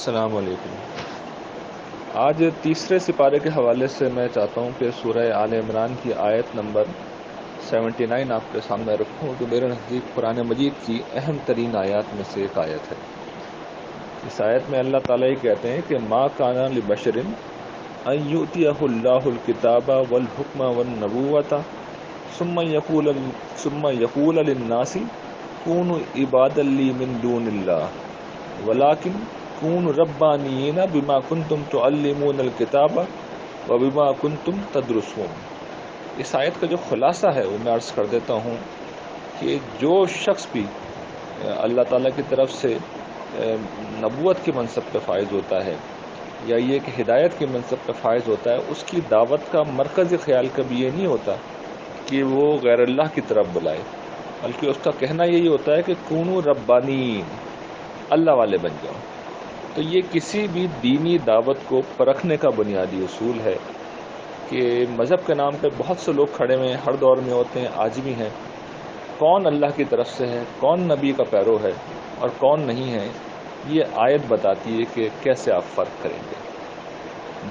السلام علیکم۔ آج تیسرے سپارے کے حوالے سے میں چاہتا ہوں کہ سورہ آل عمران کی آیت نمبر 79 آپ کے سامنے رکھوں، جو میرے نزدیک قرآن مجید کی اہم ترین آیات میں سے ایک آیت ہے۔ اس آیت میں اللہ تعالیٰ یہ کہتے ہیں کہ ما کان لبشر ان یؤتیہ اللہ الکتاب والحکم والنبوۃ ثم یقول للناس کونوا عبادا لی من دون اللہ ولکن کونوا ربانیین بما کنتم تعلمون الکتاب وبما کنتم تدرسون۔ اس آیت کا جو خلاصہ ہے وہ میں عرض کر دیتا ہوں کہ جو شخص بھی اللہ تعالیٰ کی طرف سے نبوت کے منصب پہ فائز ہوتا ہے یا یہ کہ ہدایت کے منصب پہ فائز ہوتا ہے، اس کی دعوت کا مرکزی خیال کبھی یہ نہیں ہوتا کہ وہ غیر اللہ کی طرف بلائے، بلکہ اس کا کہنا یہی ہوتا ہے کہ کونوا ربانین، اللہ والے بن جاؤ۔ تو یہ کسی بھی دینی دعوت کو پرکھنے کا بنیادی اصول ہے کہ مذہب کے نام پہ بہت سے لوگ کھڑے ہوئے ہیں، ہر دور میں ہوتے ہیں، آج بھی ہیں۔ کون اللہ کی طرف سے ہے، کون نبی کا پیرو ہے اور کون نہیں ہے، یہ آیت بتاتی ہے کہ کیسے آپ فرق کریں گے۔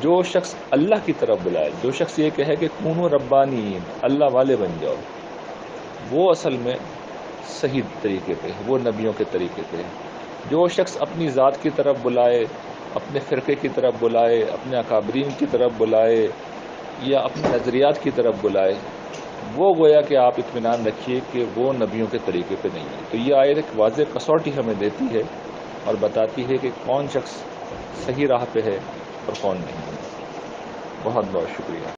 جو شخص اللہ کی طرف بلائے، جو شخص یہ کہے کہ کونوا ربانین، اللہ والے بن جاؤ، وہ اصل میں صحیح طریقے پہ، وہ نبیوں کے طریقے پہ ہے۔ جو شخص اپنی ذات کی طرف بلائے، اپنے فرقے کی طرف بلائے، اپنے اکابرین کی طرف بلائے یا اپنے نظریات کی طرف بلائے، وہ گویا کہ آپ اطمینان رکھیے کہ وہ نبیوں کے طریقے پہ نہیں ہے۔ تو یہ آیت ایک واضح کسوٹی ہمیں دیتی ہے اور بتاتی ہے کہ کون شخص صحیح راہ پہ ہے اور کون نہیں ہے۔ بہت بہت شکریہ۔